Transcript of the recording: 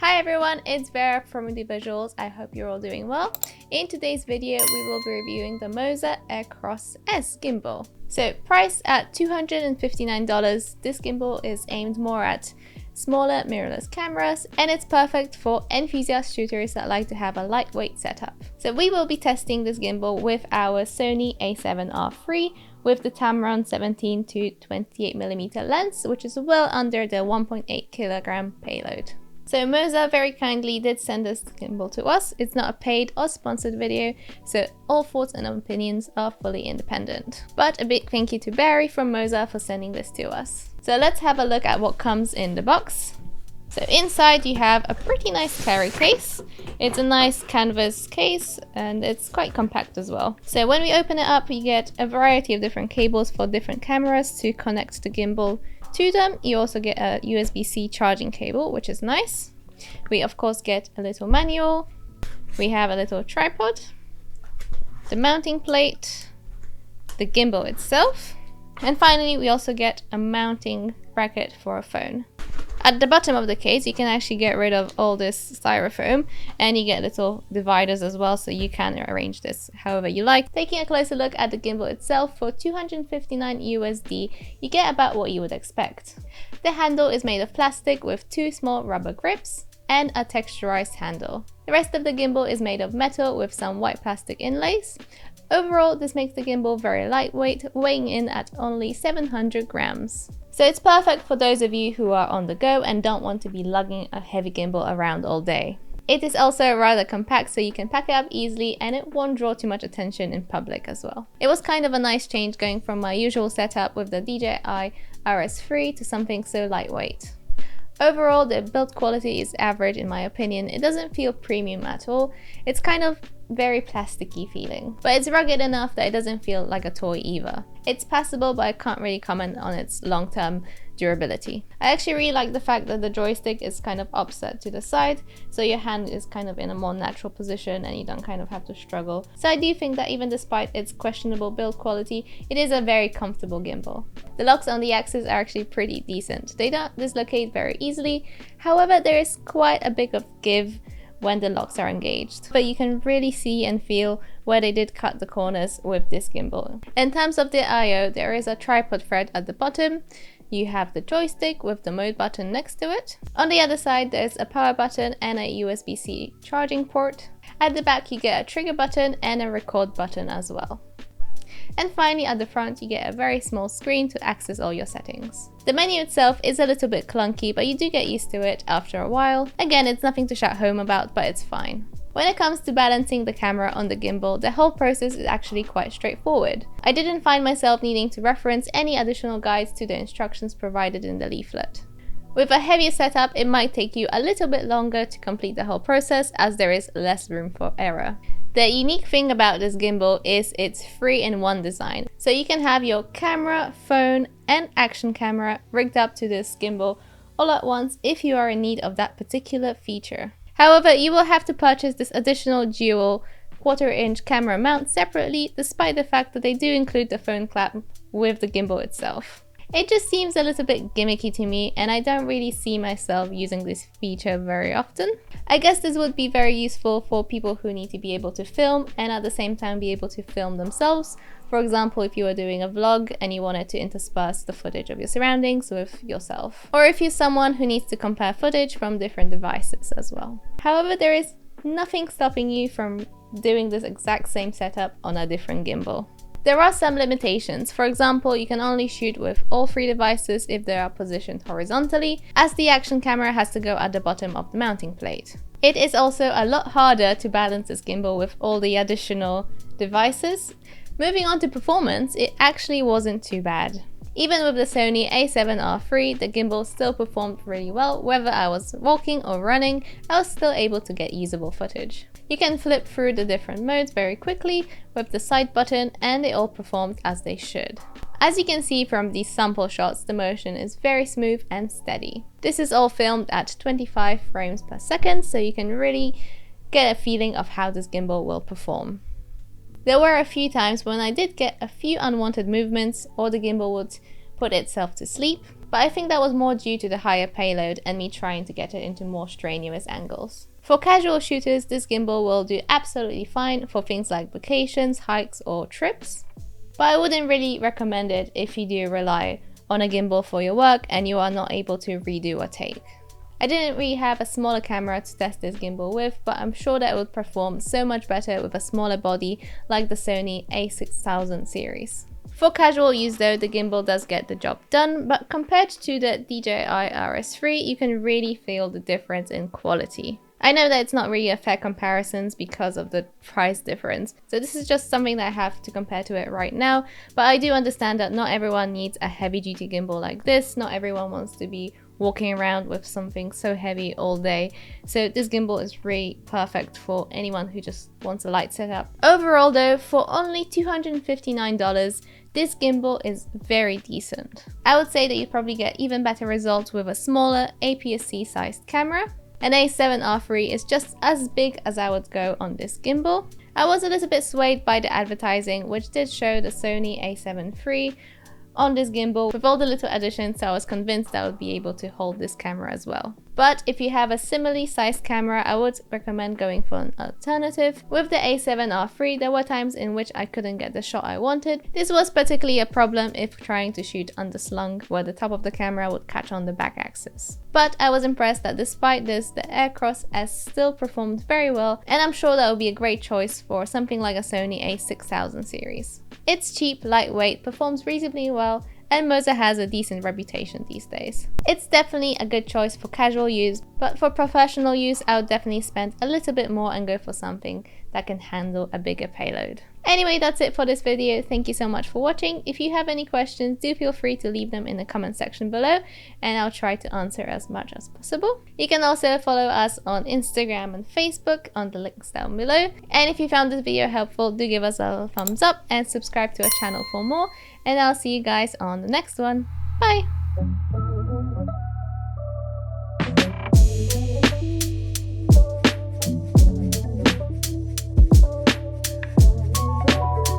Hi everyone, it's Vera from Visuals. I hope you're all doing well. In today's video, we will be reviewing the Moza AirCross S gimbal. So priced at $259, this gimbal is aimed more at smaller mirrorless cameras, and it's perfect for enthusiast shooters that like to have a lightweight setup. So we will be testing this gimbal with our Sony a7R III with the Tamron 17 to 28mm lens, which is well under the 1.8 kilogram payload. So Moza very kindly did send this gimbal to us. It's not a paid or sponsored video, so all thoughts and opinions are fully independent. But a big thank you to Barry from Moza for sending this to us. So let's have a look at what comes in the box. So inside you have a pretty nice carry case. It's a nice canvas case and it's quite compact as well. So when we open it up, you get a variety of different cables for different cameras to connect the gimbal to them. You also get a USB-C charging cable, which is nice. We of course get a little manual. We have a little tripod, the mounting plate, the gimbal itself, and finally we also get a mounting bracket for a phone. At the bottom of the case, you can actually get rid of all this styrofoam, and you get little dividers as well, so you can arrange this however you like. Taking a closer look at the gimbal itself, for $259 USD, you get about what you would expect. The handle is made of plastic with two small rubber grips and a texturized handle. The rest of the gimbal is made of metal with some white plastic inlays. Overall, this makes the gimbal very lightweight, weighing in at only 700 grams. So it's perfect for those of you who are on the go and don't want to be lugging a heavy gimbal around all day. It is also rather compact, so you can pack it up easily and it won't draw too much attention in public as well. It was kind of a nice change going from my usual setup with the DJI RS3 to something so lightweight. Overall, the build quality is average in my opinion. It doesn't feel premium at all. It's kind of very plasticky feeling, but it's rugged enough that it doesn't feel like a toy either. It's passable, but I can't really comment on its long-term durability. I actually really like the fact that the joystick is kind of offset to the side, so your hand is kind of in a more natural position and you don't kind of have to struggle. So I do think that even despite its questionable build quality, it is a very comfortable gimbal. The locks on the axis are actually pretty decent. They don't dislocate very easily, however there is quite a bit of give when the locks are engaged, but you can really see and feel where they did cut the corners with this gimbal. In terms of the I/O, there is a tripod thread at the bottom. You have the joystick with the mode button next to it. On the other side, there's a power button and a USB-C charging port. At the back, you get a trigger button and a record button as well. And finally, at the front, you get a very small screen to access all your settings. The menu itself is a little bit clunky, but you do get used to it after a while. Again, it's nothing to shout home about, but it's fine. When it comes to balancing the camera on the gimbal, the whole process is actually quite straightforward. I didn't find myself needing to reference any additional guides to the instructions provided in the leaflet. With a heavier setup, it might take you a little bit longer to complete the whole process, as there is less room for error. The unique thing about this gimbal is its 3-in-1 design. So you can have your camera, phone and action camera rigged up to this gimbal all at once if you are in need of that particular feature. However, you will have to purchase this additional dual 1/4-inch camera mount separately, despite the fact that they do include the phone clamp with the gimbal itself. It just seems a little bit gimmicky to me, and I don't really see myself using this feature very often. I guess this would be very useful for people who need to be able to film and at the same time be able to film themselves. For example, if you were doing a vlog and you wanted to intersperse the footage of your surroundings with yourself. Or if you're someone who needs to compare footage from different devices as well. However, there is nothing stopping you from doing this exact same setup on a different gimbal. There are some limitations. For example, you can only shoot with all three devices if they are positioned horizontally, as the action camera has to go at the bottom of the mounting plate. It is also a lot harder to balance this gimbal with all the additional devices. Moving on to performance, it actually wasn't too bad. Even with the Sony a7R III, the gimbal still performed really well. Whether I was walking or running, I was still able to get usable footage. You can flip through the different modes very quickly with the side button, and they all performed as they should. As you can see from these sample shots, the motion is very smooth and steady. This is all filmed at 25 frames per second, so you can really get a feeling of how this gimbal will perform. There were a few times when I did get a few unwanted movements, or the gimbal would put itself to sleep, but I think that was more due to the higher payload and me trying to get it into more strenuous angles. For casual shooters, this gimbal will do absolutely fine for things like vacations, hikes or trips, but I wouldn't really recommend it if you do rely on a gimbal for your work and you are not able to redo a take. I didn't really have a smaller camera to test this gimbal with, but I'm sure that it would perform so much better with a smaller body like the Sony a6000 series. For casual use though, the gimbal does get the job done, but compared to the DJI RS3, you can really feel the difference in quality. I know that it's not really a fair comparison because of the price difference, so this is just something that I have to compare to it right now, but I do understand that not everyone needs a heavy duty gimbal like this, not everyone wants to be walking around with something so heavy all day, so this gimbal is really perfect for anyone who just wants a light setup. Overall though, for only $259, this gimbal is very decent. I would say that you probably get even better results with a smaller APS-C sized camera. An A7R3 is just as big as I would go on this gimbal. I was a little bit swayed by the advertising, which did show the Sony A7 III on this gimbal with all the little additions, so I was convinced I would be able to hold this camera as well. But if you have a similarly sized camera, I would recommend going for an alternative. With the A7R III, there were times in which I couldn't get the shot I wanted. This was particularly a problem if trying to shoot underslung, where the top of the camera would catch on the back axis. But I was impressed that despite this, the AirCross S still performed very well, and I'm sure that would be a great choice for something like a Sony a6000 series. It's cheap, lightweight, performs reasonably well, and Moza has a decent reputation these days. It's definitely a good choice for casual use, but for professional use I would definitely spend a little bit more and go for something that can handle a bigger payload. Anyway, that's it for this video. Thank you so much for watching. If you have any questions, do feel free to leave them in the comment section below and I'll try to answer as much as possible. You can also follow us on Instagram and Facebook on the links down below. And if you found this video helpful, do give us a thumbs up and subscribe to our channel for more. And I'll see you guys on the next one. Bye!